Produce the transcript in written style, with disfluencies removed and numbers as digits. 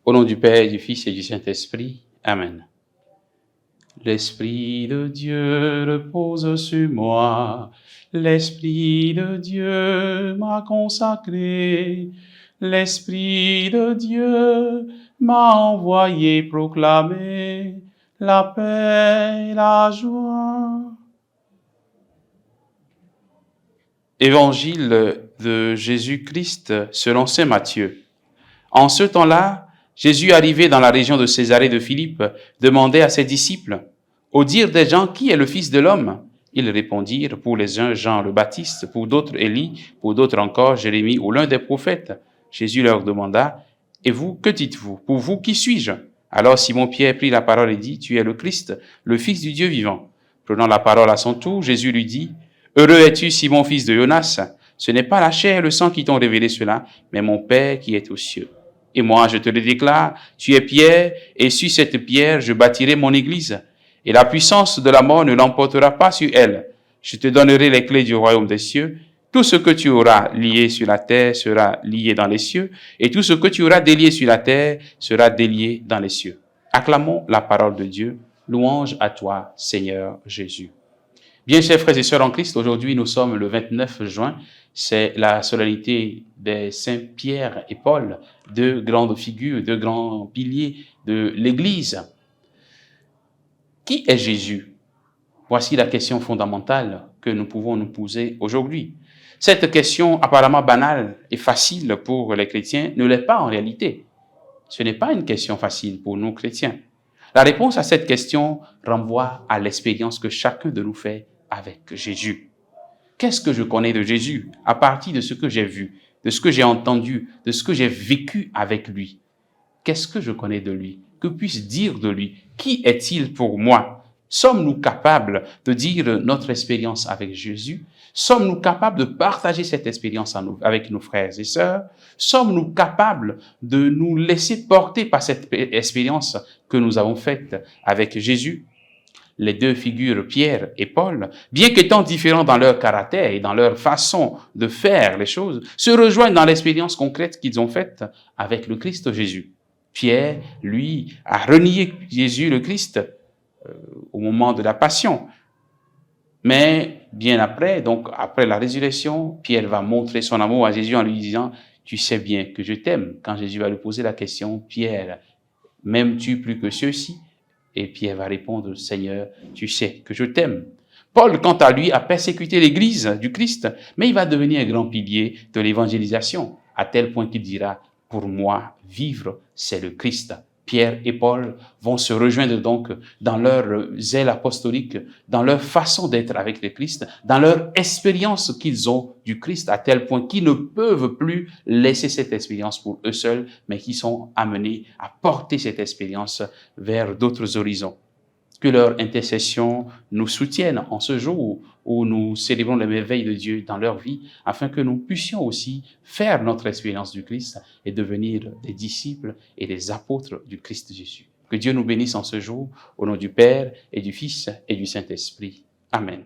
Au nom du Père, du Fils et du Saint-Esprit. Amen. L'Esprit de Dieu repose sur moi. L'Esprit de Dieu m'a consacré. L'Esprit de Dieu m'a envoyé proclamer la paix et la joie. Évangile de Jésus-Christ selon saint Matthieu. En ce temps-là, Jésus, arrivé dans la région de Césarée de Philippe, demandait à ses disciples, « Au dire des gens, qui est le Fils de l'homme ?» Ils répondirent, pour les uns Jean le Baptiste, pour d'autres Élie, pour d'autres encore Jérémie ou l'un des prophètes. Jésus leur demanda, « Et vous, que dites-vous? Pour vous, qui suis-je » Alors Simon-Pierre prit la parole et dit, « Tu es le Christ, le Fils du Dieu vivant. » Prenant la parole à son tour, Jésus lui dit, « Heureux es-tu, Simon, fils de Jonas, ce n'est pas la chair et le sang qui t'ont révélé cela, mais mon Père qui est aux cieux. Et moi, je te le déclare, tu es Pierre, et sur cette pierre, je bâtirai mon église. Et la puissance de la mort ne l'emportera pas sur elle. Je te donnerai les clés du royaume des cieux. Tout ce que tu auras lié sur la terre sera lié dans les cieux, et tout ce que tu auras délié sur la terre sera délié dans les cieux. » Acclamons la parole de Dieu. Louange à toi, Seigneur Jésus. Bien, chers frères et sœurs en Christ, aujourd'hui nous sommes le 29 juin. C'est la solennité des saints Pierre et Paul, deux grandes figures, deux grands piliers de l'Église. Qui est Jésus? Voici la question fondamentale que nous pouvons nous poser aujourd'hui. Cette question apparemment banale et facile pour les chrétiens ne l'est pas en réalité. Ce n'est pas une question facile pour nous chrétiens. La réponse à cette question renvoie à l'expérience que chacun de nous fait avec Jésus. Qu'est-ce que je connais de Jésus à partir de ce que j'ai vu, de ce que j'ai entendu, de ce que j'ai vécu avec lui? Qu'est-ce que je connais de lui? Que puis-je dire de lui? Qui est-il pour moi? Sommes-nous capables de dire notre expérience avec Jésus? Sommes-nous capables de partager cette expérience avec nos frères et sœurs? Sommes-nous capables de nous laisser porter par cette expérience que nous avons faite avec Jésus? Les deux figures, Pierre et Paul, bien qu'étant différents dans leur caractère et dans leur façon de faire les choses, se rejoignent dans l'expérience concrète qu'ils ont faite avec le Christ Jésus. Pierre, lui, a renié Jésus le Christ au moment de la Passion. Mais bien après, donc après la résurrection, Pierre va montrer son amour à Jésus en lui disant « Tu sais bien que je t'aime ». Quand Jésus va lui poser la question « Pierre, m'aimes-tu plus que ceux-ci » Et Pierre va répondre, « Seigneur, tu sais que je t'aime. » Paul, quant à lui, a persécuté l'Église du Christ, mais il va devenir un grand pilier de l'évangélisation, à tel point qu'il dira, « Pour moi, vivre, c'est le Christ. » Pierre et Paul vont se rejoindre donc dans leur zèle apostolique, dans leur façon d'être avec le Christ, dans leur expérience qu'ils ont du Christ, à tel point qu'ils ne peuvent plus laisser cette expérience pour eux seuls, mais qui sont amenés à porter cette expérience vers d'autres horizons. Que leur intercession nous soutienne en ce jour où nous célébrons les merveilles de Dieu dans leur vie, afin que nous puissions aussi faire notre expérience du Christ et devenir des disciples et des apôtres du Christ Jésus. Que Dieu nous bénisse en ce jour, au nom du Père et du Fils et du Saint-Esprit. Amen.